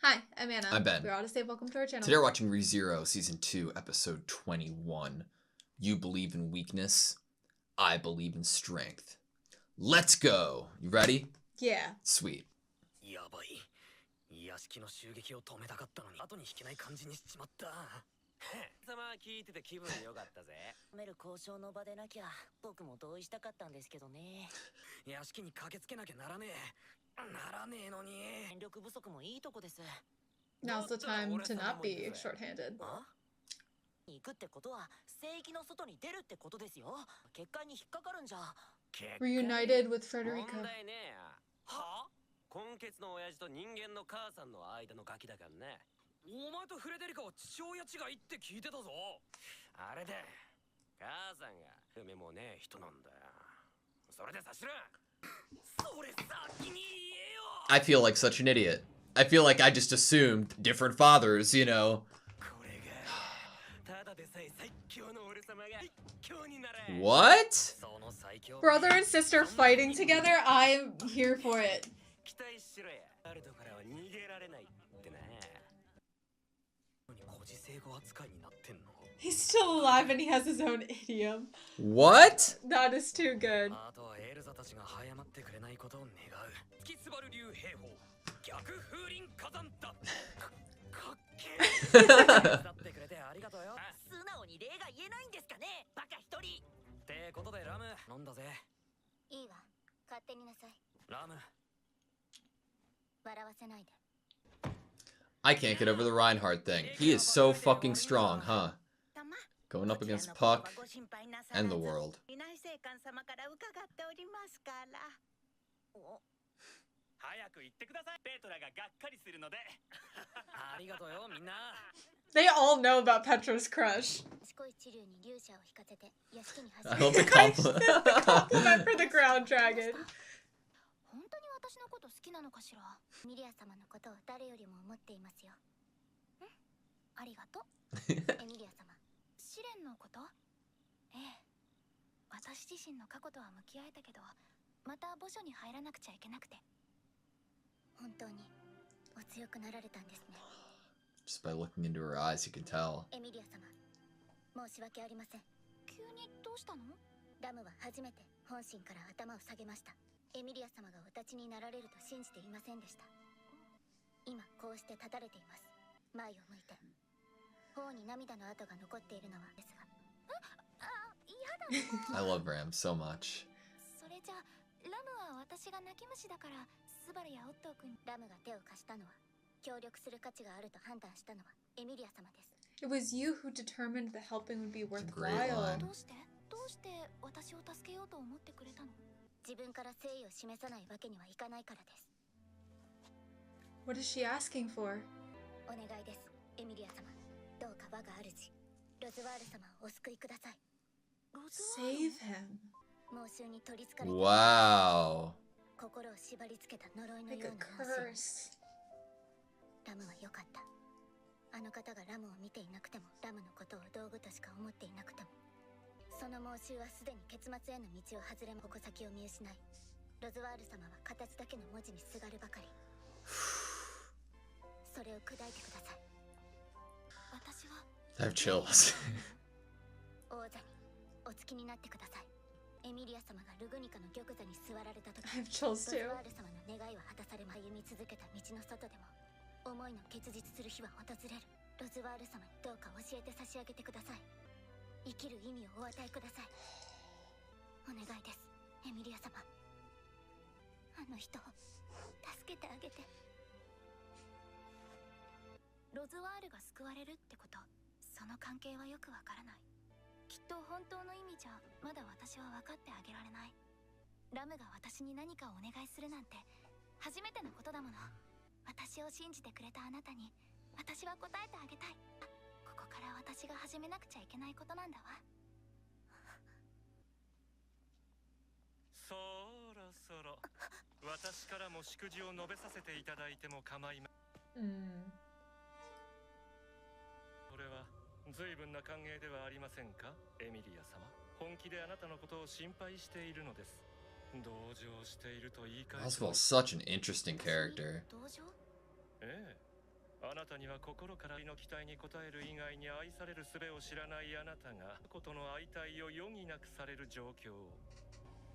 Hi, I'm Anna. I'm Ben. We're AutoSave. Welcome to our channel. Today we're watching Rezero Season 2, Episode 21. You believe in weakness, I believe in strength. Let's go! You ready? Yeah. Sweet. やばい。屋敷の襲撃を止めたかったのに後に引けない感じにしちまった。様聞いてて気分良かったぜ。メル交渉の場でなきゃ僕も同意したかったんですけどね。屋敷に駆けつけなきゃならねえ。ならねえのに。戦力不足もいいとこです。 Now's the time to not be short-handed. 行くってことは聖域の外に出るってことですよ。結界に引っかかるんじゃ。Reunited with Frederica. 問題ねえや。は？今月の親父と人間の母さんの間のガキだからね。お前とフレデリカは父親違いって聞いてたぞ。あれで母さんが夢もねえ人なんだよ。それでさしら。それ先に言えよ。 I feel like such an idiot. I feel like I just assumed different fathers, you know. What? Brother and sister fighting together? I'm here for it. He's still alive and he has his own idiom. What? That is too good. I can't get over the Reinhardt thing. He is so fucking strong, huh? Going up against Puck and the world. They all know about Petra's crush. I love the compliment. The compliment for the ground dragon. Just by looking into her eyes, you can tell. I love Ram so much. It was you who determined the helping would be It's a worthwhile. great line. What is she asking for? Save him. Wow. Like a curse. I have chills. I have chills too. Oswald's such an interesting character. あなたには心からの期待に応える以外に愛される術を知らないあなたがことの愛戴を余儀なくされる状況を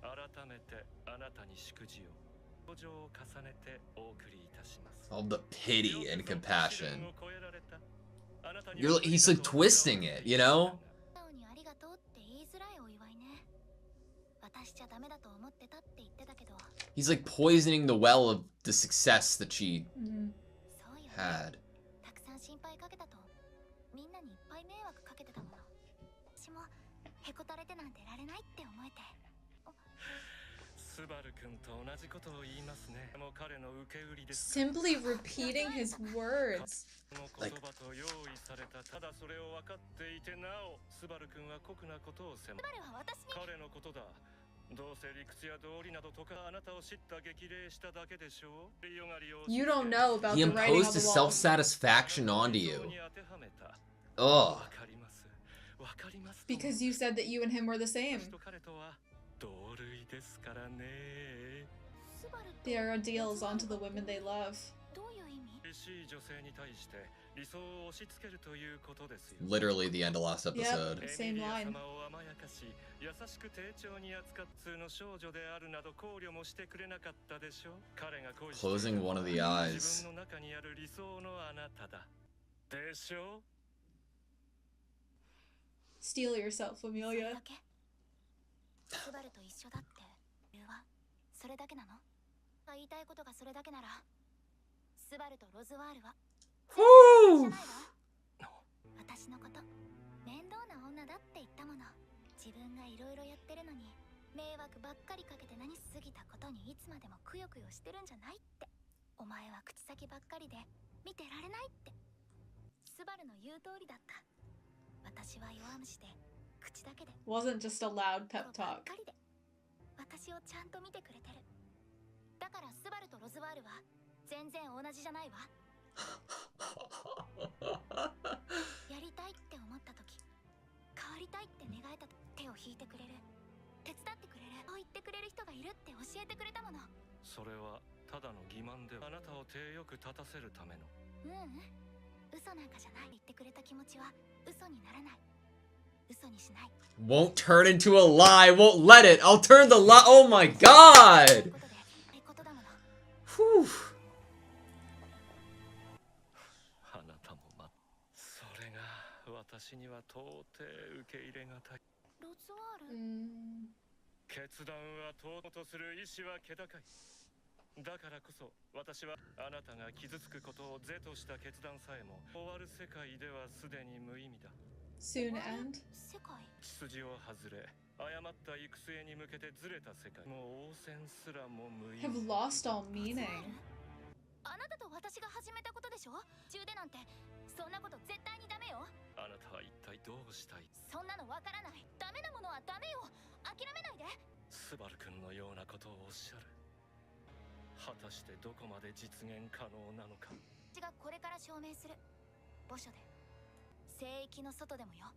改めてあなたに祝辞を登場を重ねてお送りいたします。 All the pity and compassion. を超えられたあなたに He's like twisting it, you know? 素直にありがとうって言いづらいお祝いね。渡しちゃダメだと思ってたって言ってたけど。He's like poisoning the well of the success that she そうよね。 had. たくさん心配かけたと。みんなにいっぱい迷惑かけてたもの。私もへこたれてなんてられないって思えて。スバル君と同じことを言いますね。もう彼の受け売りです。 Simply repeating his words. 言葉と用意されたただそれを分かっていてなおスバル君は酷なことを迫る。スバルは私に。彼のことだ。どうせ理屈や道理などとかあなたを知った激励しただけでしょう。 You don't know about He the writing imposed on the his wall. self-satisfaction onto you. Ugh. わかります。わかります。 Because you said that you and him were the same. 彼とは同類ですからね。 スバル They are deals onto the women they love. どういう意味？嬉しい女性に対して理想を押し付けるということですよ。 Literally the end of last episode. Yep, same line. 様を甘やかし、優しく丁重に扱っ通の少女であるなど考慮もしてくれなかったでしょう。彼が恋している Closing one of the 自 eyes. 分の中にある理想のあなただ。でしょう。 Steel yourself, それ Amelia. だけ？スバルと一緒だって理由はそれだけなの？言いたいことがそれだけならスバルとロズワールはじゃないわ。私のこと面倒な女だって言ったもの。自分がいろいろやってるのに迷惑ばっかりかけて何しすぎたことにいつまでもくよくよしてるんじゃないって。お前は口先ばっかりで見てられないって。スバルの言う通りだった。私は弱虫で口だけで Wasn't just a loud pep ばっ talk. かりで私をちゃんと見てくれてる。だからスバルとロズワールは全然同じじゃないわ。やりたいって思った時、変わりたいって願えた時、手を引いてくれる、手伝ってくれる、そう言ってくれる人がいるって教えてくれたもの。それはただの欺瞞であなたを手よく立たせるための。嘘なんかじゃない。言ってくれた気持ちは嘘にならない。嘘にしない。 Won't turn into a lie. Won't let it. I'll turn the lie. Oh my god. Whew. あなたもそれが私には到底受け入れがたい。ロズワール、決断は尊とする意志は気高い。だからこそ私はあなたが傷つくことを是とした決断さえも終わる世界ではすでに無意味だ。 Soon end. 世界血筋を外れ誤った行く末に向けてずれた世界。もう応戦すらも無意 Have 味。 lost all meaning. あなたと私が始めたことでしょ。中でなんてそんなこと絶対にダメよ。あなたは一体どうしたい？そんなのわからない。ダメなものはダメよ。諦めないで。スバル君のようなことをおっしゃる。果たしてどこまで実現可能なのか。私がこれから証明する。墓所で聖域の外でもよ。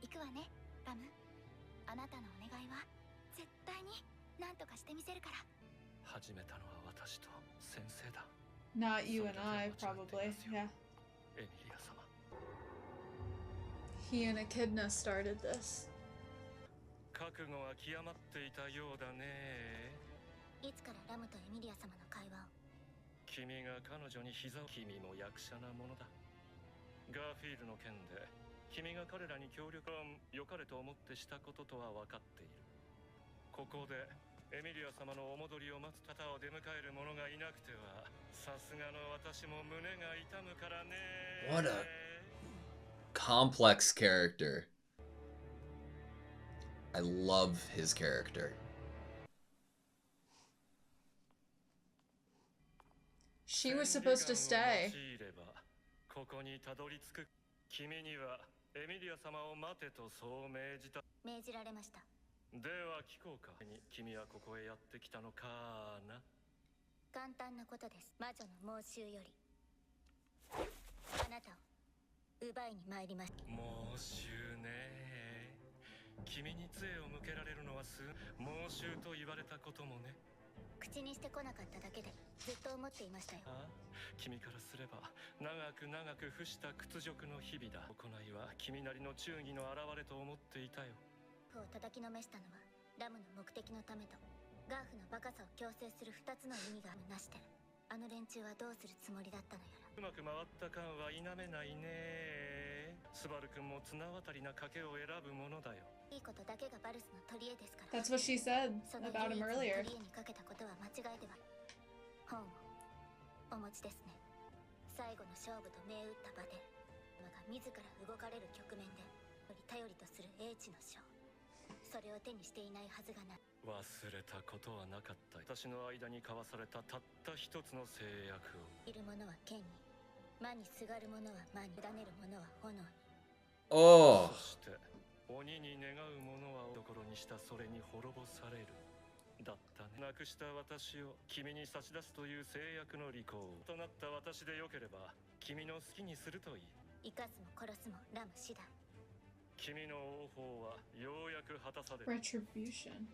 行くわね、ラム。あなたのお願いは絶対に何とかしてみせるから。始めたのは私と先生だ。 Not you and I, probably. Yeah. エミリア様。 He and Echidna started this. 覚悟は極まっていたようだね。いつからラムとエミリア様の会話を？君が彼女に膝を。君も役者なものだ。ガーフィールの件で君が彼らに協力を良かれと思ってしたこととは分かっている。ここでエミリア様のお戻りを待つ方を出迎える者がいなくてはさすがの私も胸が痛むからね。 What a complex character. I love his character. She was supposed to stay. ここにたどり着く。君にはエミリア様を待てとそう命じた。命じられました。では聞こうか。君はここへやってきたのかな。簡単なことです。魔女の申しよりあなたを奪いに参りました。申しね。君に杖を向けられるのは申しと言われたこともね。口にしてこなかっただけでずっと思っていましたよ。ああ、君からすれば長く長く付した屈辱の日々だ。行いは君なりの忠義の表れと思っていたよ。を叩きのめしたのはラムの目的のためとガーフのバカさを強制する2つの意味がなして、あの連中はどうするつもりだったのやら。うまく回った感は否めないね。スバル君も綱渡りな賭けを選ぶものだよ。いいことだけがバルスの取り柄ですから。 That's what she said その about 唯 him 一の earlier. 取り柄にかけたことは間違いでは。本をお持ちですね。最後の勝負と銘打った場で馬が自ら動かれる局面でより頼りとする英知の書、それを手にしていないはずがない。忘れたことはなかった。私の間に交わされたたった一つの制約を。いる者は剣に、魔にすがる者は魔に、委ねる者は炎に。Oh. そして鬼に願う者はところにしたそれに滅ぼされる。だったね。なくした私を君に差し出すという制約の履行となった私でよければ君の好きにするといい。生かすも殺すもラム次第。君の王法はようやく果たされる。 Retribution.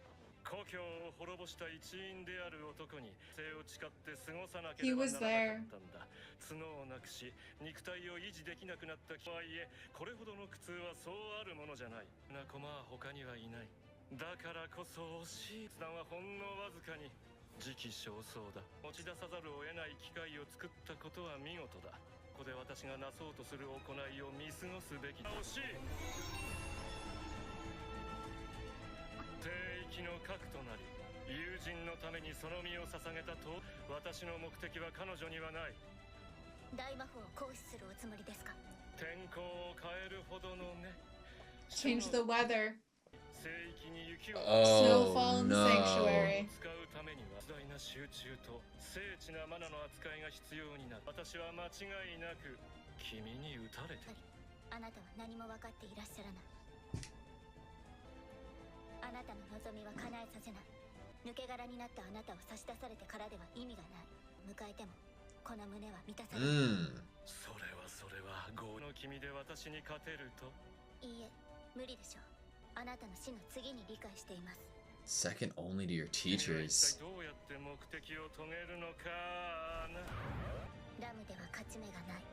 故郷を滅ぼした一員である男に生を誓って過ごさなけ He れば was なら there. なかったんだ。角をなくし肉体を維持できなくなったとはいえ、これほどの苦痛はそうあるものじゃない。仲間は他にはいない。だからこそ惜しい決断はほんのわずかに時期尚早だ。持ち出さざるを得ない機会を作ったことは見事だ。ここで私がなそうとする行いを見過ごすべきだ。惜しい。聖域の核となり友人のためにその身を捧げたと。私の目的は彼女にはない。大魔法を行使するおつもりですか。天候を変えるほどのね。 Change the weather. 聖域に雪を Snowfall in the no. sanctuary. 使うためには莫大な集中と精緻なマナの扱いが必要になる。私は間違いなく君に撃たれている。あなたは何も分かっていらっしゃらない。あなたの望みは叶えさせない。抜け殻になったあなたを差し出されてからでは意味がない。迎えてもこの胸は満たされない。それは豪の君で私に勝てると。いいえ、無理でしょう。あなたの死の次に理解しています。 Second only to your 君は teachers. 一体どうやって目的を遂げるのかな。ラムでは勝ち目がない。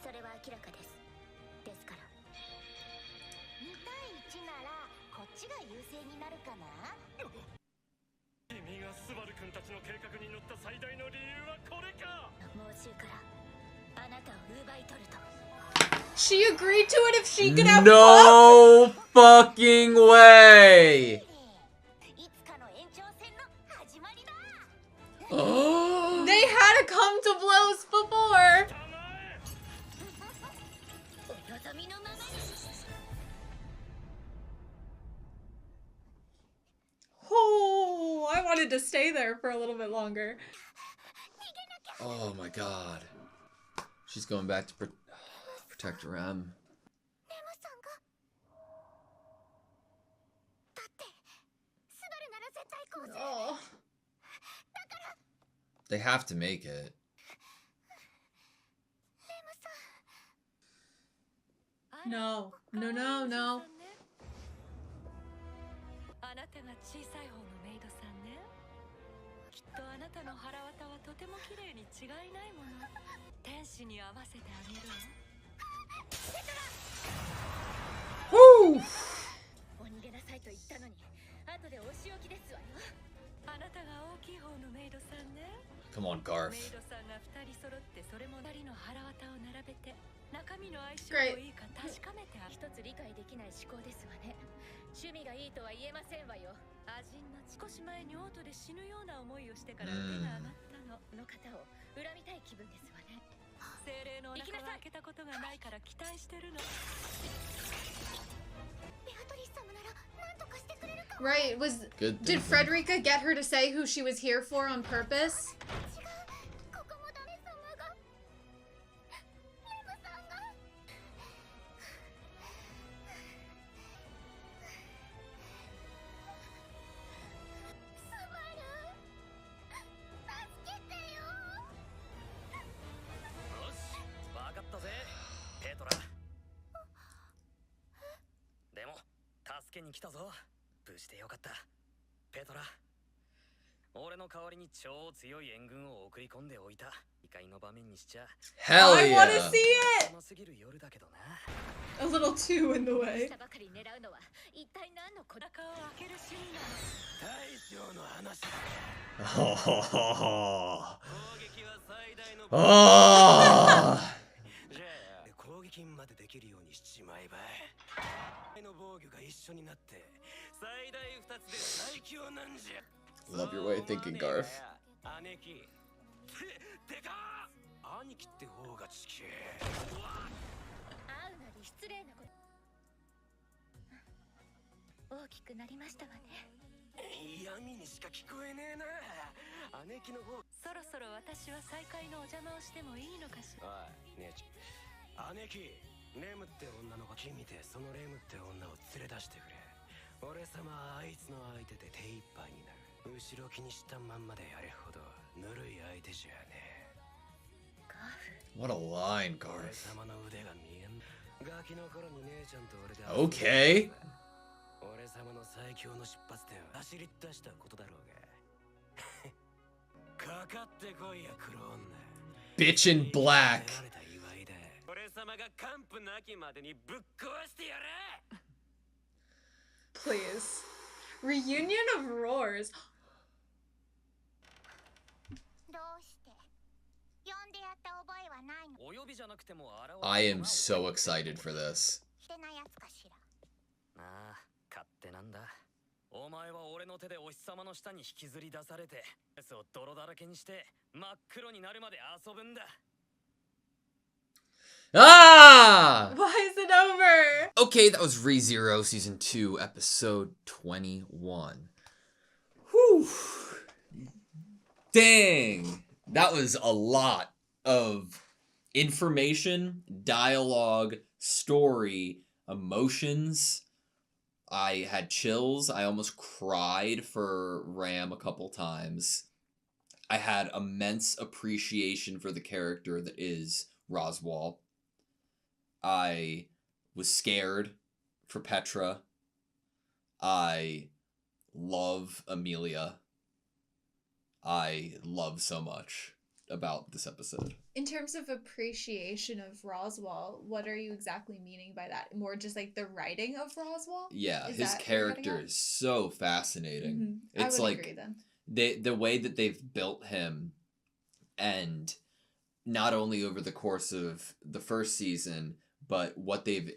それは明らかです。ですから2対1ならこっちが優勢になるかな。君がスバル君たちの計画に乗った最大の理由はこれか。猛獣からあなたを奪い取ると。 She agreed to it if she could have No fucking way. いつかの延長戦の始まりだ。 Oh. They had to come to blows before. お望みのままに。 Oh, I wanted to stay there for a little bit longer. Oh my god. She's going back to protect Rem. レムさんがだってスバルなら絶対こうする。 Oh. They have to make it. レムさん。 No. No, no, no. あなたが小さい方のメイドさんね。きっとあなたの腹渡はとても綺麗に違いないもの。天使に合わせてあげるわ。 Woo! お逃げなさいと言ったのに、後でお仕置きですわよ。あなたが大きい方のメイドさんね。 Come on, Garf. メイドさんが2人揃ってそれも2人の腹渡を並べて中身の相性 Great. もいいか確かめてある。一つ理解できない思考ですわね。趣味がいいとは言えませんわよ。アジンの少し前にオートで死ぬような思いをしてから手が上がったの。の方を恨みたい気分ですわね。精霊のお腹を開けたことがないから期待してるの。ベアトリス様なら何とかしてくれるかも。 Right, was Good did thing. Frederica get her to say who she was here for on purpose? 違う、ここもダメ様が。レムさんが。スバル、助けてよ。よし、わかったぜペトラ。でも助けに来たぞ。無事でよかったペトラ。俺の代わりに超強い援軍を送り込んでおいた。異界の場面にしちゃ Hell I want to yeah. see it. 甘すぎる夜だけどな。 A little too in the し way. たばかり狙うのは一体何の小高を開ける趣味なの。大将の話だ。 Oh. 攻撃は最大の Oh. じゃあ攻撃までできるようにしちまえばの防御が一緒になって最大2つで最強なんじゃ。 Love your way of thinking, Garth. 兄貴でかっ。兄貴って方が地形。会うなり失礼なこと。大きくなりましたわね。闇にしか聞こえねえな。姉貴の方。そろそろ私は再会のお邪魔をしてもいいのかしら。おい姉ちゃん。姉貴レムって女の子君てそのレムって女を連れ出してくれ。俺様はあいつの相手で手一杯になる。後ろ気にしたまんまでやれほどぬるい相手じゃねえ。ガーフ。 What a line, 俺 Garth. 様の腕が見えん。ガキの頃に姉ちゃんと俺で Okay. 俺様の最強の出発点は走り出したことだろうが。かかってこいや黒女。 Bitch in black. 俺様が完膚なきまでにぶっ壊してやれ。 Please. Reunion of Roars. どうして呼んでやった覚えはないの。お呼びじゃなくても現れ。 I am so excited for this. してないやつかしら。ああ、勝手なんだ。お前は俺の手でお日様の下に引きずり出されて、そを泥だらけにして真っ黒になるまで遊ぶんだ。 Ah! Why is it over? Okay, that was Rezero Season 2, Episode 21. Whew. Dang! That was a lot of information, dialogue, story, emotions. I had chills. I almost cried for Ram a couple times. I had immense appreciation for the character that is Roswaal. I was scared for Petra. I love Amelia. I love so much about this episode. In terms of appreciation of Roswaal, what are you exactly meaning by that? More just like the writing of Roswaal? Yeah, Is his that what you're getting character at? is so fascinating. Mhm. It's I would like agree then. the way that they've built him, and not only over the course of the first season, but what they've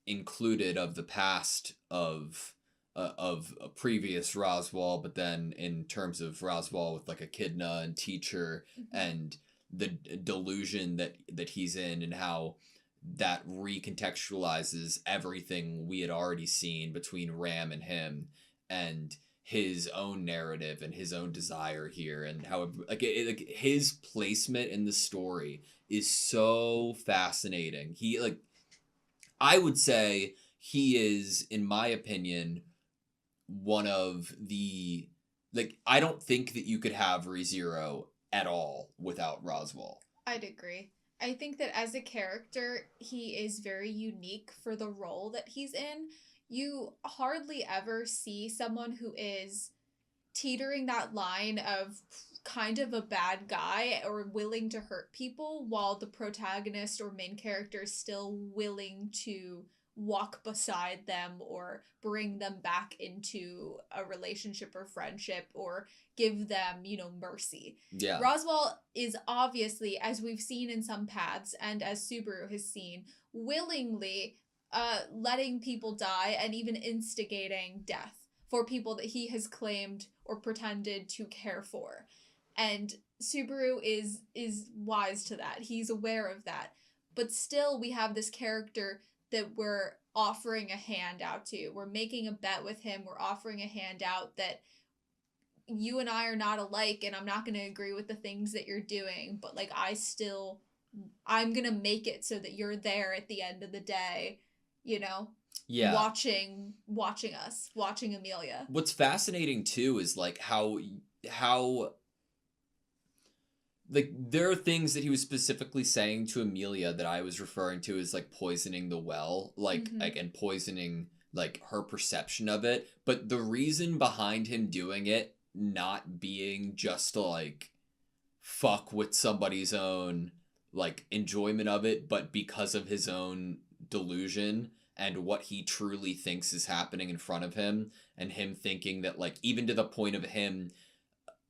included of the past of a previous Roswaal, but then in terms of Roswaal with like Echidna and Teacher, and the delusion that he's in, and how that recontextualizes everything we had already seen between Ram and him, and his own narrative and his own desire here, and how like his placement in the story is so fascinating. He like, I would say he is, in my opinion, one of the, like, I don't think that you could have Rezero at all without Roswaal. I'd agree. I think that as a character, he is very unique for the role that he's in. You hardly ever see someone who is teetering that line of kind of a bad guy or willing to hurt people, while the protagonist or main character is still willing to walk beside them or bring them back into a relationship or friendship or give them, mercy. Yeah. Roswaal is obviously, as we've seen in some paths and as Subaru has seen, willingly letting people die and even instigating death for people that he has claimed or pretended to care for. And Subaru is wise to that. He's aware of that. But still, we have this character that we're offering a hand out to. We're making a bet with him. We're offering a hand out that you and I are not alike, and I'm not going to agree with the things that you're doing, but like I'm going to make it so that you're there at the end of the day, Yeah. watching us, watching Amelia. What's fascinating too is like how like there are things that he was specifically saying to Amelia that I was referring to as like poisoning the well, like and poisoning like her perception of it. But the reason behind him doing it not being just to like fuck with somebody's own like enjoyment of it, but because of his own delusion and what he truly thinks is happening in front of him, and him thinking that like even to the point of him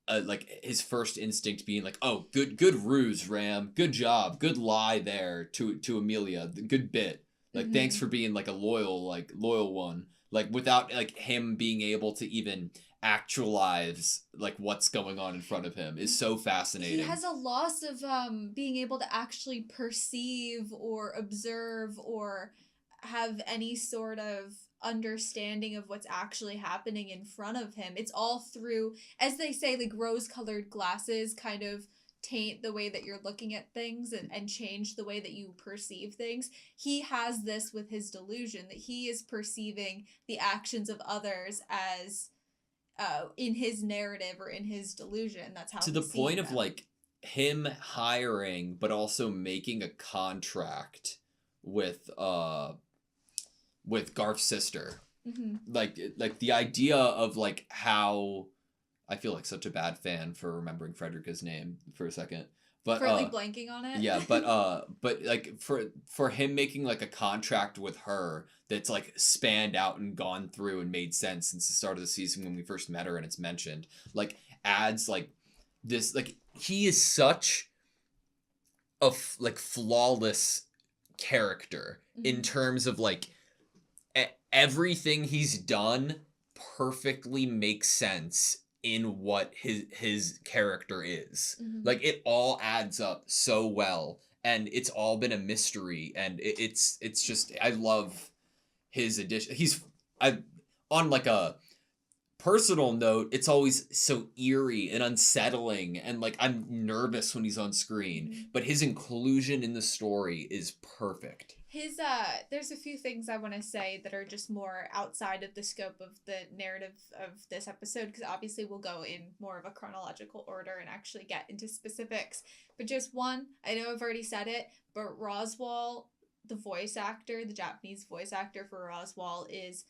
like his first instinct being like, oh, good ruse, Ram, good job, good lie there to Amelia, good bit, like thanks for being like a loyal one, like without like him being able to even actualize like what's going on in front of him is so fascinating. He has a loss of being able to actually perceive or observe or have any sort of understanding of what's actually happening in front of him. It's all through, as they say, like rose-colored glasses kind of taint the way that you're looking at things and change the way that you perceive things. He has this with his delusion, that he is perceiving the actions of others as in his narrative or in his delusion. That's how to the point of like him hiring but also making a contract with Garth's sister. Like the idea of like how I feel like such a bad fan for remembering Frederica's name for a second. But for like blanking on it. Yeah, but like for him making like a contract with her that's like spanned out and gone through and made sense since the start of the season when we first met her, and it's mentioned, like adds like this, like he is such a like flawless character in terms of like everything he's done perfectly makes sense in what his character is. Like it all adds up so well, and it's all been a mystery, and it's just, I love his addition. On like a personal note, it's always so eerie and unsettling, and like I'm nervous when he's on screen, but his inclusion in the story is perfect. His there's a few things I want to say that are just more outside of the scope of the narrative of this episode, because obviously we'll go in more of a chronological order and actually get into specifics. But just one, I know I've already said it, but Roswaal, the voice actor, the Japanese voice actor for Roswaal, is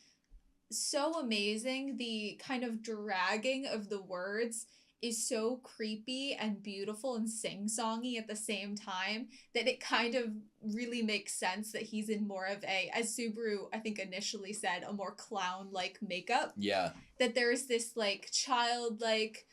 so amazing. The kind of dragging of the words is so creepy and beautiful and sing-songy at the same time that it kind of really makes sense that he's in more of a, as Subaru I think initially said, a more clown-like makeup. Yeah. That there's this like childlike,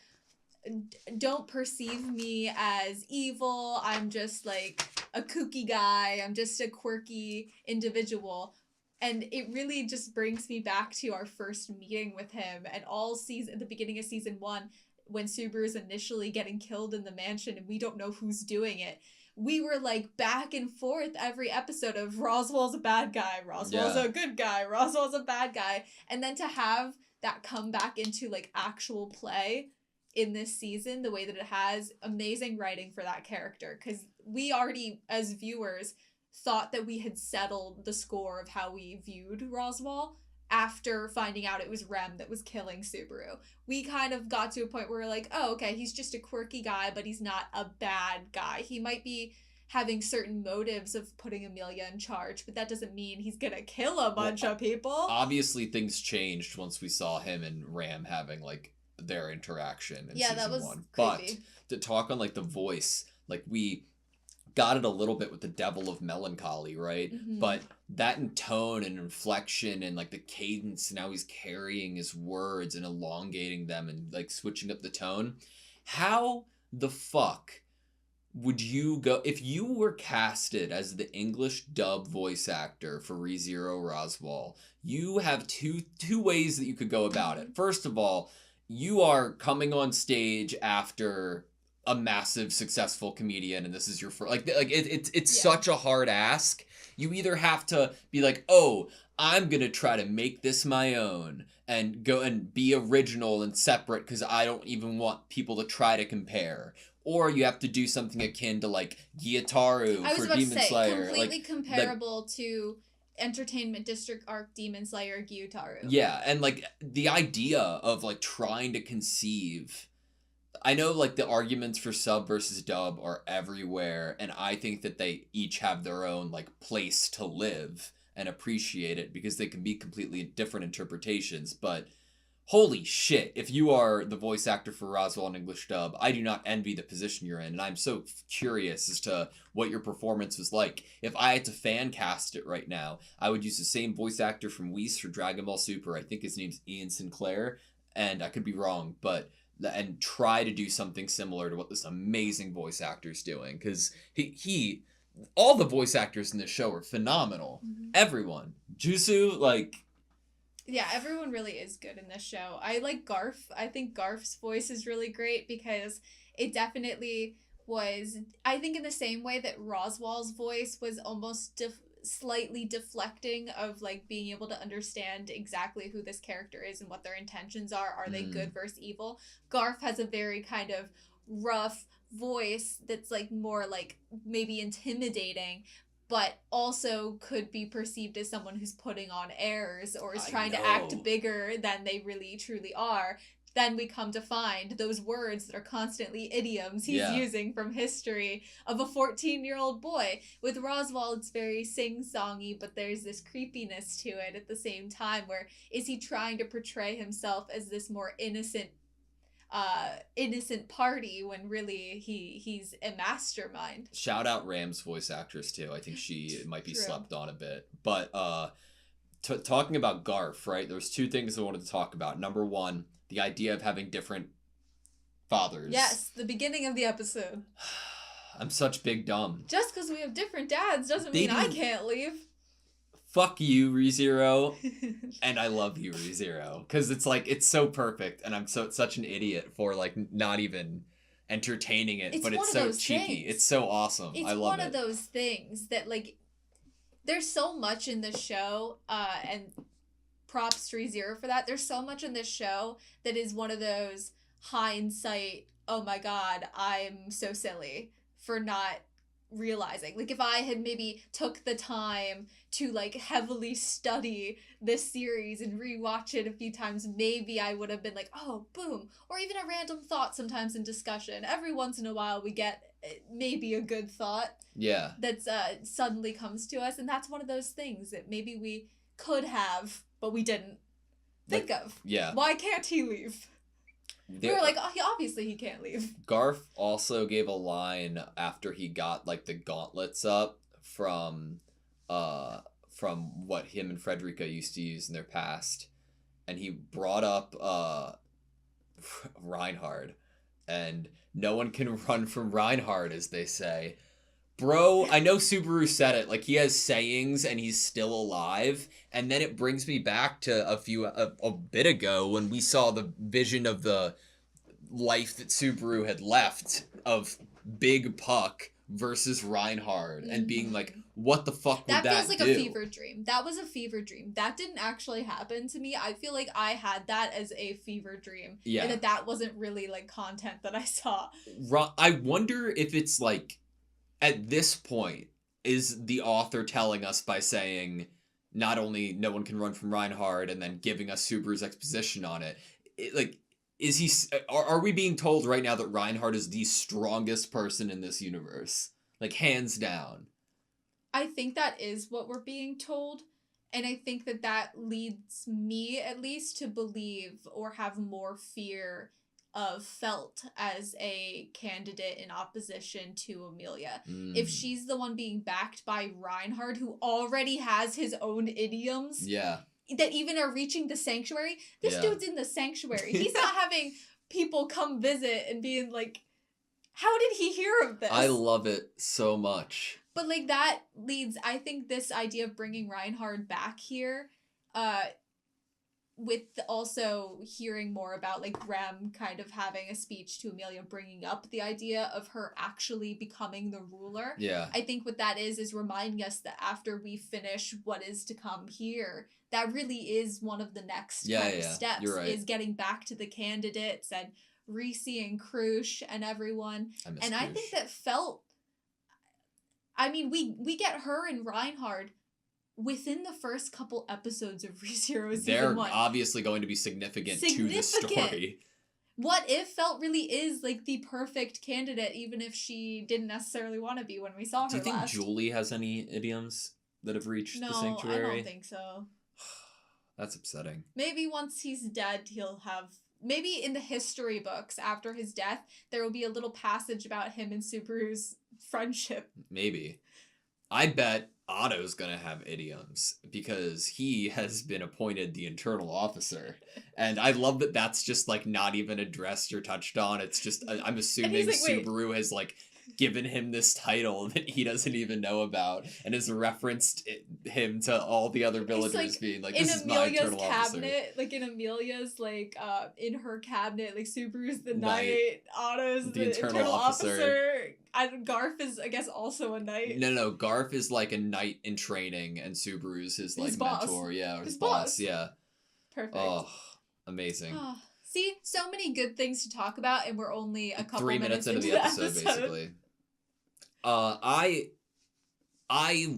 don't perceive me as evil, I'm just like a kooky guy, I'm just a quirky individual. And it really just brings me back to our first meeting with him and all season, at the beginning of season 1, when Subaru is initially getting killed in the mansion and we don't know who's doing it. We were like back and forth every episode of Roswell's a bad guy, Roswell's a good guy, Roswell's a bad guy. And then to have that come back into like actual play in this season, the way that it has, amazing writing for that character. Because we already, as viewers, thought that we had settled the score of how we viewed Roswaal after finding out it was Rem that was killing Subaru. We kind of got to a point where we're like, oh, okay, he's just a quirky guy, but he's not a bad guy. He might be having certain motives of putting Amelia in charge, but that doesn't mean he's gonna kill a bunch of people. Obviously, things changed once we saw him and Ram having, like, their interaction in season that was 1. creepy. But to talk on, like, the voice, like, we got it a little bit with the Devil of Melancholy, right? But that in tone and inflection and like the cadence and how he's carrying his words and elongating them and like switching up the tone. How the fuck would you go if you were casted as the English dub voice actor for Rezero Roswaal? You have two ways that you could go about it. First of all, you are coming on stage after a massive successful comedian and this is your first, it's such a hard ask. You either have to be like, oh, I'm gonna try to make this my own and go and be original and separate because I don't even want people to try to compare, or you have to do something akin to like Gyutaru for Demon Slayer, completely comparable to Entertainment District Arc Demon Slayer Gyutaru. Yeah, and like the idea of like trying to conceive, I know like the arguments for sub versus dub are everywhere, and I think that they each have their own like place to live and appreciate it because they can be completely different interpretations. But holy shit, if you are the voice actor for Roswell in English dub, I do not envy the position you're in, and I'm so curious as to what your performance was like. If I had to fan cast it right now, I would use the same voice actor from Whis for Dragon Ball Super. I think his name's Ian Sinclair, and I could be wrong, but and try to do something similar to what this amazing voice actor's doing, because he all the voice actors in this show are phenomenal. Everyone. Jusu, like... Yeah, everyone really is good in this show. I like Garf. I think Garf's voice is really great because it definitely was, I think in the same way that Roswell's voice was almost slightly deflecting of like being able to understand exactly who this character is and what their intentions are. Are they good versus evil? Garf has a very kind of rough voice that's like more like maybe intimidating, but also could be perceived as someone who's putting on airs or is trying to act bigger than they really truly are. Then we come to find those words that are constantly idioms he's using from history of a 14-year-old boy. With Roswell, it's very sing-songy, but there's this creepiness to it at the same time, where is he trying to portray himself as this more innocent party when really he's a mastermind. Shout out Ram's voice actress too. I think she might be slept on a bit. But talking about Garf, right? There's two things I wanted to talk about. Number one, the idea of having different fathers. Yes, the beginning of the episode. I'm such big dumb. Just because we have different dads doesn't mean I can't leave. Fuck you, ReZero. And I love you, ReZero. Because it's like, it's so perfect. And I'm such an idiot for like not even entertaining it. But it's so cheeky. Things. It's so awesome. I love it. It's one of those things that like, there's so much in the show, and props to ReZero for that. There's so much in this show that is one of those hindsight, oh my god, I'm so silly for not realizing. Like if I had maybe took the time to like heavily study this series and rewatch it a few times, maybe I would have been like, oh, boom. Or even a random thought sometimes in discussion. Every once in a while we get maybe a good thought. Yeah. That's suddenly comes to us, and that's one of those things that maybe we could have, but we didn't think of. Yeah. Why can't he leave? We were like, oh, obviously he can't leave. Garf also gave a line after he got like the gauntlets up from what him and Frederica used to use in their past, and he brought up Reinhard, and no one can run from Reinhard, as they say. Bro, I know Subaru said it, like he has sayings and he's still alive, and then it brings me back to a bit ago when we saw the vision of the life that Subaru had left of Big Puck versus Reinhard, and being like, what the fuck would that do? That feels like a fever dream. That was a fever dream. That didn't actually happen to me. I feel like I had that as a fever dream. Yeah. And that wasn't really like content that I saw. I wonder if it's like, at this point, is the author telling us by saying not only no one can run from Reinhard and then giving us Subaru's exposition on it, like, is he? Are we being told right now that Reinhard is the strongest person in this universe? Like, hands down. I think that is what we're being told. And I think that leads me, at least, to believe or have more fear of Felt as a candidate in opposition to Amelia. If she's the one being backed by Reinhard, who already has his own idioms. Yeah. That even are reaching the sanctuary. This dude's in the sanctuary. He's not having people come visit and being like, how did he hear of this? I love it so much. But like that leads, I think this idea of bringing Reinhard back here, with also hearing more about like Rem kind of having a speech to Amelia, bringing up the idea of her actually becoming the ruler. Yeah. I think what that is reminding us that after we finish what is to come here, that really is one of the next kind of steps. You're right. Is getting back to the candidates and Reese and Krush and everyone. And I think that Felt, I mean, we get her and Reinhard within the first couple episodes of ReZero season 1. They're obviously going to be significant to the story. What if Felt really is like the perfect candidate, even if she didn't necessarily want to be when we saw her last? Do you think Julie has any idioms that have reached the sanctuary? No, I don't think so. That's upsetting. Maybe once he's dead, he'll have... Maybe in the history books, after his death, there will be a little passage about him and Subaru's friendship. Maybe. I bet Otto's gonna have idioms because he has been appointed the internal officer. And I love that that's just, like, not even addressed or touched on. It's just, I'm assuming like, wait. Subaru has, like, given him this title that he doesn't even know about and has referenced him to all the other villagers like, being like, in this is my Amelia's internal officer. cabinet, like in Amelia's, like, in her cabinet, like, Subaru's the knight, Otto's the internal officer. Garf is, I guess, also a knight. No, Garf is like a knight in training, and Subaru's his like boss. mentor, yeah, or His boss, boss. yeah. Perfect. Oh, amazing. Oh, see, so many good things to talk about, and we're only a couple 3 minutes into the episode, basically. I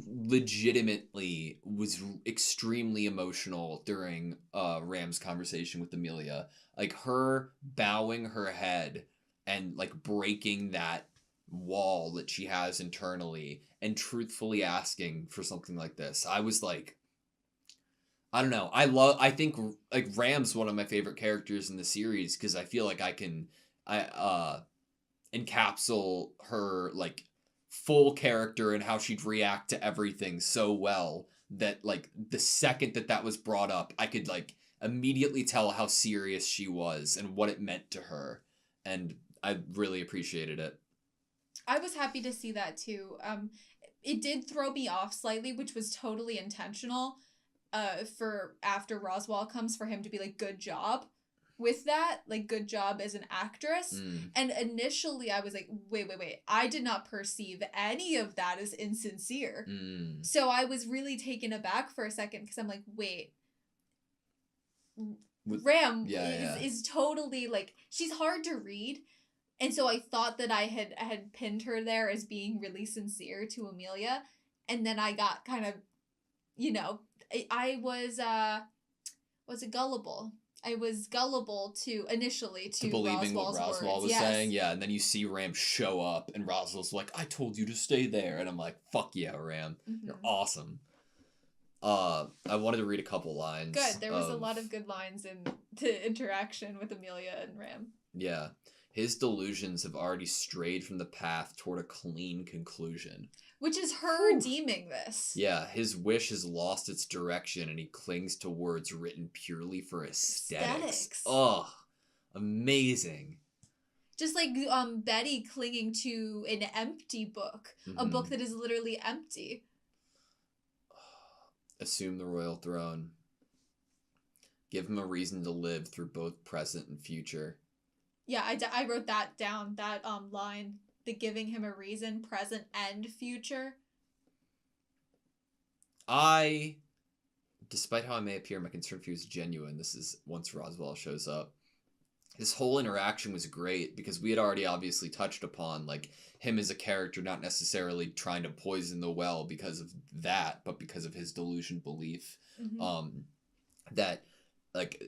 legitimately was extremely emotional during Ram's conversation with Amelia. Like, her bowing her head and, like, breaking that wall that she has internally and truthfully asking for something like this. I was like, I don't know. I think, like, Ram's one of my favorite characters in the series because I feel like I encapsulate her, like, full character and how she'd react to everything so well that, like, the second that was brought up, I could, like, immediately tell how serious she was and what it meant to her. And I really appreciated it. I was happy to see that too. It did throw me off slightly, which was totally intentional. For after Roswaal comes, for him to be like, good job with that, like, good job as an actress. And initially I was like, wait, I did not perceive any of that as insincere. So I was really taken aback for a second because I'm like, wait, Ram is totally, like, she's hard to read. And so I thought that I had pinned her there as being really sincere to Amelia. And then I got kind of, you know, I was gullible. I was gullible to believing what Roswaal was saying. Yeah, and then you see Ram show up and Roswaal's like, I told you to stay there. And I'm like, fuck yeah, Ram. You're awesome. I wanted to read a couple lines. Good. There was a lot of good lines in the interaction with Amelia and Ram. Yeah. His delusions have already strayed from the path toward a clean conclusion. Which is her deeming this. Yeah, his wish has lost its direction and he clings to words written purely for aesthetics. Oh, amazing. Just like Betty clinging to an empty book. A book that is literally empty. Assume the royal throne. Give him a reason to live through both present and future. Yeah, I wrote that down, that line. The giving him a reason, present and future. Despite how I may appear, my concern for you is genuine. This is once Roswaal shows up. His whole interaction was great because we had already obviously touched upon, like, him as a character not necessarily trying to poison the well because of that, but because of his delusion belief. That, like,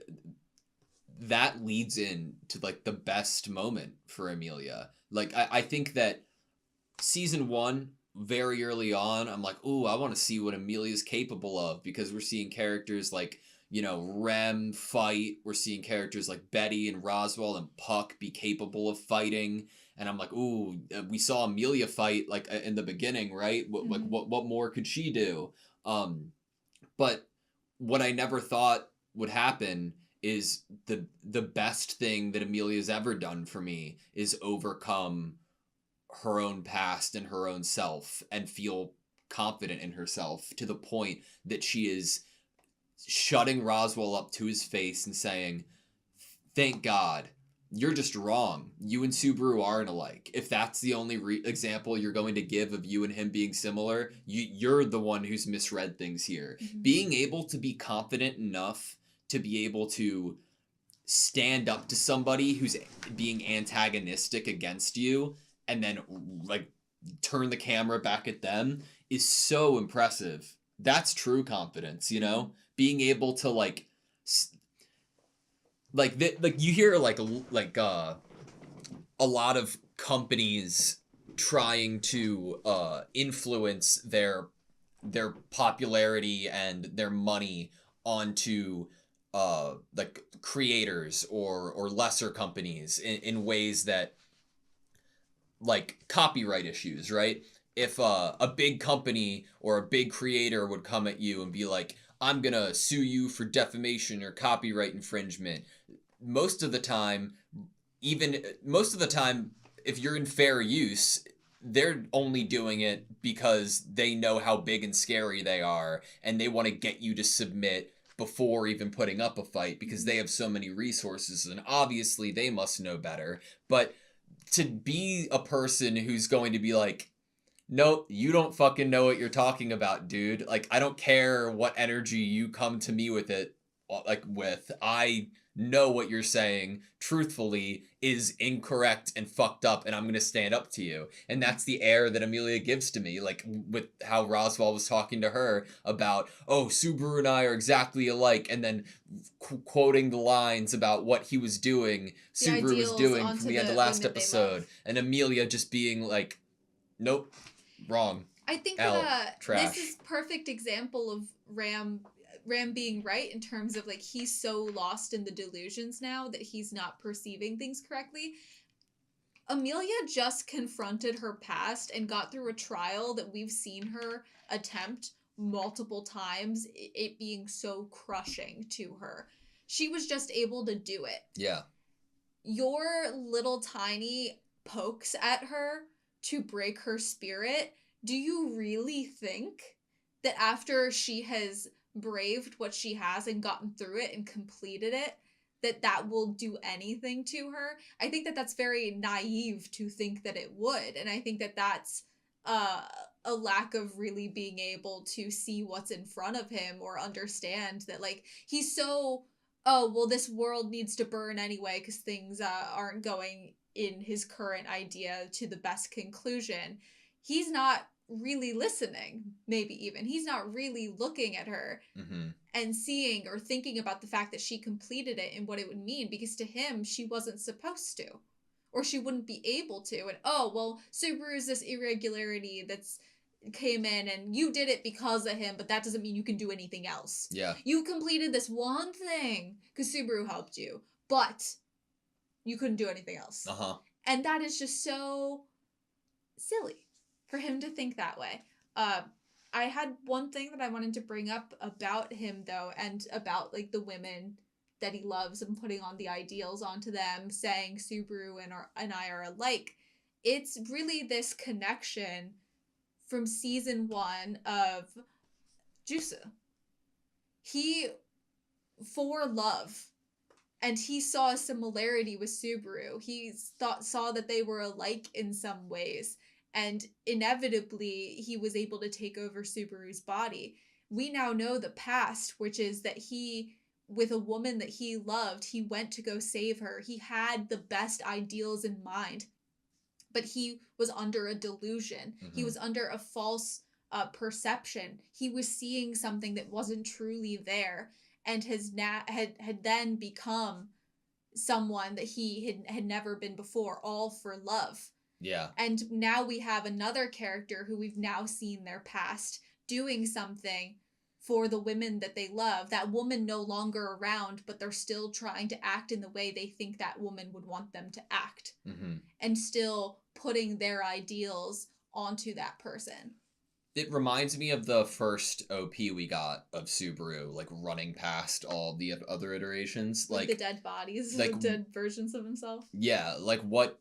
that leads in to, like, the best moment for Amelia. Like, I think that season 1, very early on, I'm like, ooh, I want to see what Amelia's capable of, because we're seeing characters like, you know, Rem fight. We're seeing characters like Betty and Roswaal and Puck be capable of fighting. And I'm like, ooh, we saw Amelia fight, like, in the beginning, right? Like, what more could she do? But what I never thought would happen is the best thing that Amelia's ever done for me is overcome her own past and her own self and feel confident in herself to the point that she is shutting Roswaal up to his face and saying, thank God, you're just wrong. You and Subaru aren't alike. If that's the only example you're going to give of you and him being similar, you're the one who's misread things here. Being able to be confident enough to be able to stand up to somebody who's being antagonistic against you and then, like, turn the camera back at them is so impressive. That's true confidence, you know? Being able to, like you hear, like a lot of companies trying to influence their popularity and their money onto like creators or lesser companies in ways that, like copyright issues, right? If a big company or a big creator would come at you and be like, I'm gonna sue you for defamation or copyright infringement, most of the time, if you're in fair use, they're only doing it because they know how big and scary they are, and they want to get you to submit before even putting up a fight because they have so many resources, and obviously they must know better. But to be a person who's going to be like, nope, you don't fucking know what you're talking about, dude. Like, I don't care what energy you come to me with it, I know what you're saying, truthfully, is incorrect and fucked up, and I'm gonna stand up to you. And that's the air that Amelia gives to me, like, with how Roswell was talking to her about, oh, Subaru and I are exactly alike, and then quoting the lines about what he was doing, The Subaru was ideals doing onto from the the last women they episode, love. and Amelia just being like, nope, wrong. I think Out. that Trash. this is perfect example of Ram being right in terms of like he's so lost in the delusions now that he's not perceiving things correctly. Amelia just confronted her past and got through a trial that we've seen her attempt multiple times, it being so crushing to her. She was just able to do it. Yeah. Your little tiny pokes at her to break her spirit, do you really think that after she has braved what she has and gotten through it and completed it, that will do anything to her? I think that that's very naive to think that it would, and I think that that's a lack of really being able to see what's in front of him or understand that, like, he's so, oh, well, this world needs to burn anyway because things aren't going in his current idea to the best conclusion. He's not really listening, maybe even. He's not really looking at her and seeing or thinking about the fact that she completed it and what it would mean, because to him, she wasn't supposed to. Or she wouldn't be able to. And, oh, well, Subaru is this irregularity that's came in and you did it because of him, but that doesn't mean you can do anything else. Yeah. You completed this one thing because Subaru helped you, but you couldn't do anything else. And that is just so silly for him to think that way. I had one thing that I wanted to bring up about him, though, and about, like, the women that he loves and putting on the ideals onto them, saying Subaru and I are alike. It's really this connection from season 1 of Jusu. He, for love, and he saw a similarity with Subaru. He saw that they were alike in some ways, and inevitably he was able to take over Subaru's body. We now know the past, which is that he, with a woman that he loved, he went to go save her. He had the best ideals in mind, but he was under a delusion. He was under a false perception. He was seeing something that wasn't truly there, and had then become someone that he had never been before, all for love. Yeah. And now we have another character who we've now seen their past doing something for the women that they love. That woman no longer around, but they're still trying to act in the way they think that woman would want them to act. And still putting their ideals onto that person. It reminds me of the first OP we got of Subaru, like, running past all the other iterations. Like the dead bodies, like, the dead versions of himself. Yeah, like, what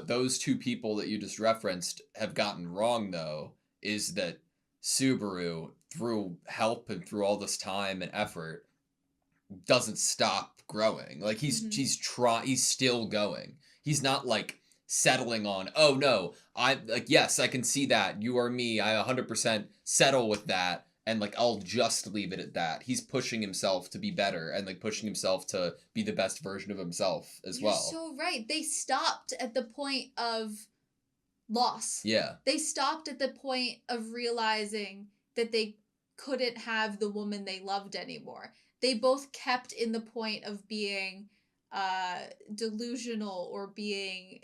those two people that you just referenced have gotten wrong, though, is that Subaru, through help and through all this time and effort, doesn't stop growing. Like, he's still going. He's not, like, settling on, oh no, yes, I can see that, you are me, I 100% settle with that, and, like, I'll just leave it at that. He's pushing himself to be better, and, like, pushing himself to be the best version of himself as well. You're so right. They stopped at the point of loss. Yeah. They stopped at the point of realizing that they couldn't have the woman they loved anymore. They both kept in the point of being delusional or being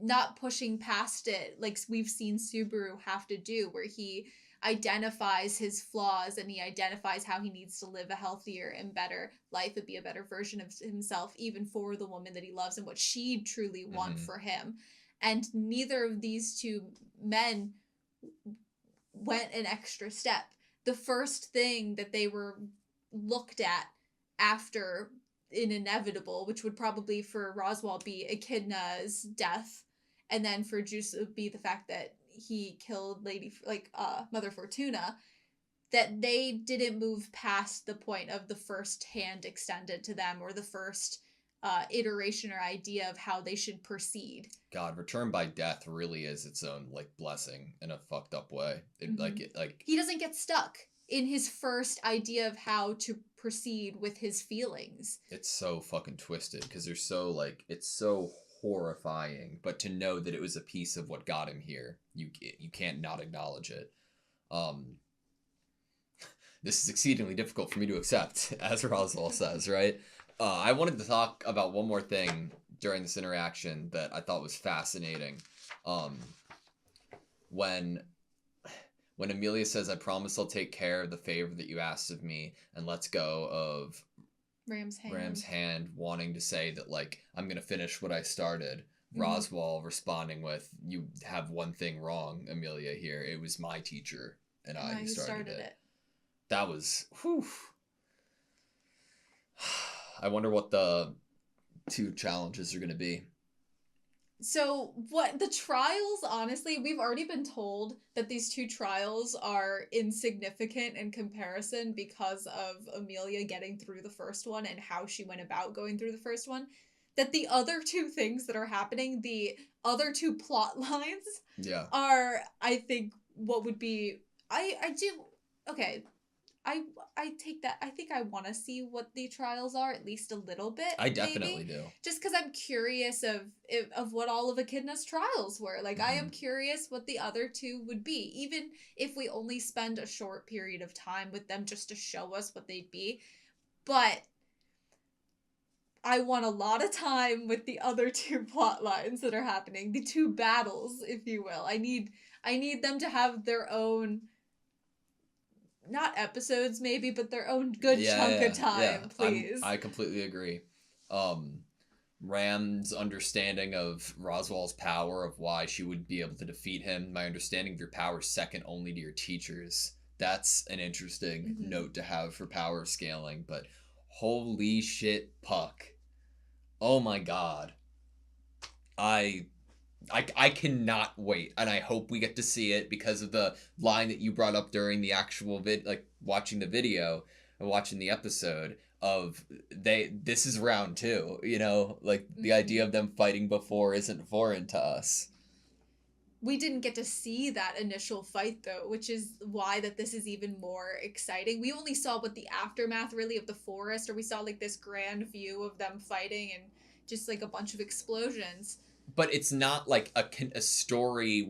not pushing past it, like we've seen Subaru have to do, where he identifies his flaws and he identifies how he needs to live a healthier and better life and be a better version of himself, even for the woman that he loves and what she truly want for him. And neither of these two men went an extra step. The first thing that they were looked at after an inevitable, which would probably for Roswaal be Echidna's death, and then for Juice it would be the fact that he killed Mother Fortuna, that they didn't move past the point of the first hand extended to them or the first iteration or idea of how they should proceed. God, return by death really is its own like blessing in a fucked up way. He doesn't get stuck in his first idea of how to proceed with his feelings. It's so fucking twisted because they're so like, it's so horrifying, but to know that it was a piece of what got him here, you can't not acknowledge it. This is exceedingly difficult for me to accept, as Roswaal says, right? I wanted to talk about one more thing during this interaction that I thought was fascinating. When Amelia says, "I promise I'll take care of the favor that you asked of me," and lets go of Ram's hand, wanting to say that, like, I'm going to finish what I started. Roswaal responding with, "You have one thing wrong, Amelia, here. It was my teacher and I who started it." That was, whew. I wonder what the 2 challenges are going to be. So what the trials, honestly, we've already been told that these 2 trials are insignificant in comparison because of Amelia getting through the first one and how she went about going through the first one. That the other 2 things that are happening, the other 2 plot lines are, I think, what would be, I take that. I think I want to see what the trials are, at least a little bit. I definitely do. Just because I'm curious of what all of Echidna's trials were. Like, I am curious what the other 2 would be, even if we only spend a short period of time with them just to show us what they'd be. But I want a lot of time with the other 2 plot lines that are happening, the 2 battles, if you will. I need them to have their own, not episodes maybe, but their own good chunk of time, please. I completely agree. Ram's understanding of Roswaal's power, of why she would be able to defeat him. My understanding of your power second only to your teachers. That's an interesting note to have for power scaling, but holy shit, Puck. Oh my god. I cannot wait, and I hope we get to see it because of the line that you brought up during the actual watching the video and watching the episode of this is round 2, you know, like the idea of them fighting before isn't foreign to us. We didn't get to see that initial fight though, which is why that this is even more exciting. We only saw what the aftermath really of the forest, or we saw like this grand view of them fighting and just like a bunch of explosions. But it's not like a story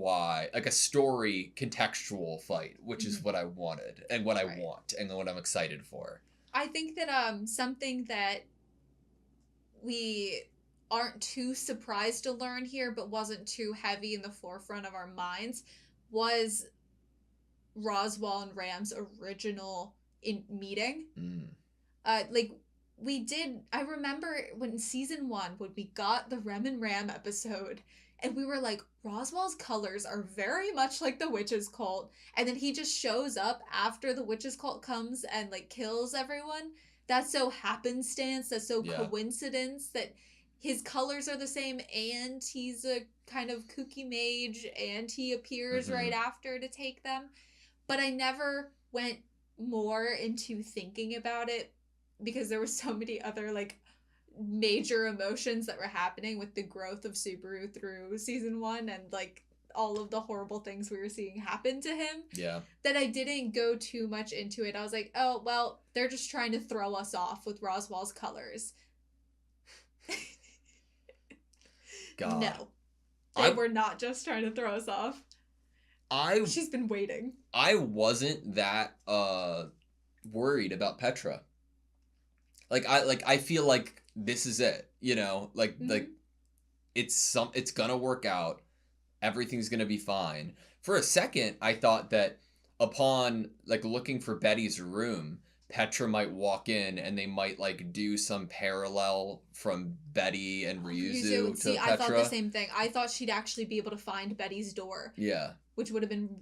contextual fight, which is what I wanted and what I want and what I'm excited for. I think that something that we aren't too surprised to learn here, but wasn't too heavy in the forefront of our minds, was Roswaal and Ram's original meeting. I remember when season 1, when we got the Rem and Ram episode, and we were like, Roswaal's colors are very much like the witch's cult, and then he just shows up after the witch's cult comes and like kills everyone. That's so happenstance, that's so coincidence that his colors are the same, and he's a kind of kooky mage, and he appears right after to take them. But I never went more into thinking about it because there were so many other like major emotions that were happening with the growth of Subaru through season 1 and like all of the horrible things we were seeing happen to him. Yeah. That I didn't go too much into it. I was like, oh, well, they're just trying to throw us off with Roswaal's colors. God. No. They were not just trying to throw us off. She's been waiting. I wasn't that worried about Petra. I feel like this is it, you know, like it's gonna work out. Everything's gonna be fine. For a second, I thought that upon like looking for Betty's room, Petra might walk in and they might like do some parallel from Betty and Ryuzu to See, Petra. I thought the same thing. I thought she'd actually be able to find Betty's door. Yeah. Which would have been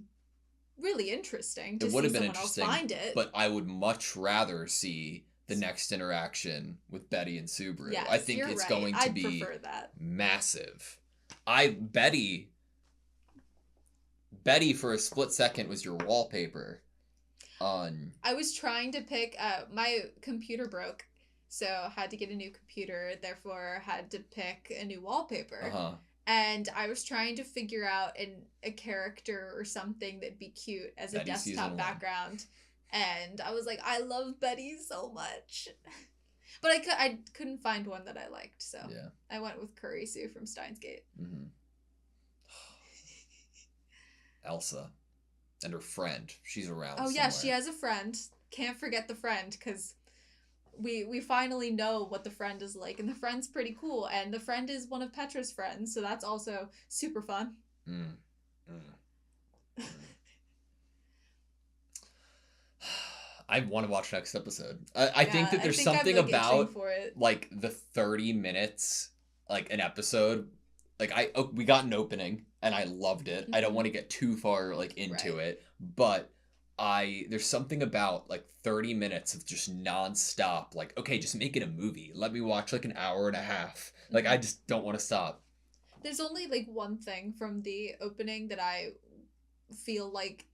really interesting to It would see have been someone else interesting, find it. but I would much rather see the next interaction with Betty and Subaru. Yes, I think you're it's right. going to I'd be prefer that. massive. Betty for a split second was your wallpaper on. I was trying to pick my computer broke, so had to get a new computer, therefore had to pick a new wallpaper. Uh-huh. And I was trying to figure out a character or something that'd be cute as Betty a season desktop 1. background. And I was like, I love Betty so much. But I couldn't find one that I liked, so Yeah. I went with Kurisu from Steins Gate. Mm-hmm. Elsa and her friend. She's around. Oh yeah, somewhere. she has a friend. Can't forget the friend, because we finally know what the friend is like, and the friend's pretty cool, and the friend is one of Petra's friends, so that's also super fun. I want to watch next episode. I think that there's something I'm, like, about for it. like the 30 minutes, like an episode. Like we got an opening and I loved it. I don't want to get too far like into it, but there's something about like 30 minutes of just nonstop. Like, okay, just make it a movie. Let me watch like an hour and a half. Like, I just don't want to stop. There's only like one thing from the opening that I feel like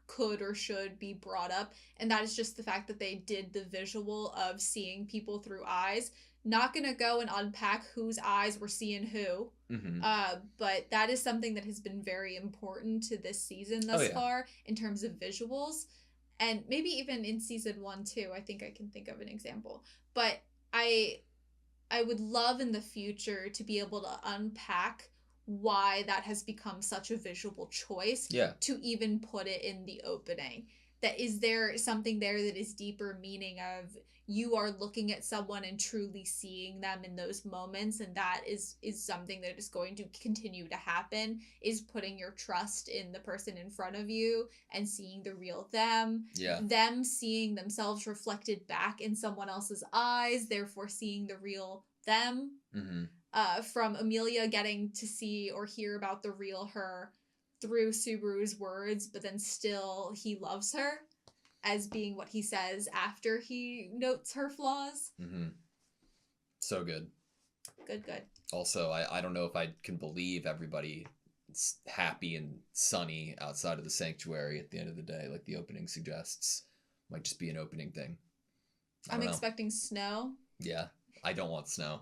could or should be brought up, and that is just the fact that they did the visual of seeing people through eyes. Not gonna go and unpack whose eyes were seeing who, but that is something that has been very important to this season thus far in terms of visuals, and maybe even in season 1 too. I think I can think of an example, but I would love in the future to be able to unpack why that has become such a visual choice to even put it in the opening. That is there something there that is deeper meaning of you are looking at someone and truly seeing them in those moments, and that is something that is going to continue to happen, is putting your trust in the person in front of you and seeing the real them, them seeing themselves reflected back in someone else's eyes, therefore seeing the real them. From Amelia getting to see or hear about the real her through Subaru's words, but then still he loves her as being what he says after he notes her flaws. So good. Good. Also, I don't know if I can believe everybody is happy and sunny outside of the sanctuary at the end of the day, like the opening suggests. Might just be an opening thing. I'm expecting snow. Yeah, I don't want snow.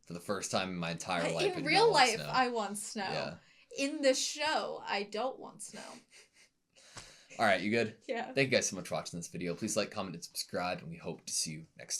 For the first time in my entire life. In real life, I want snow. Yeah. In the show, I don't want snow. All right, you good? Yeah. Thank you guys so much for watching this video. Please like, comment, and subscribe, and we hope to see you next time.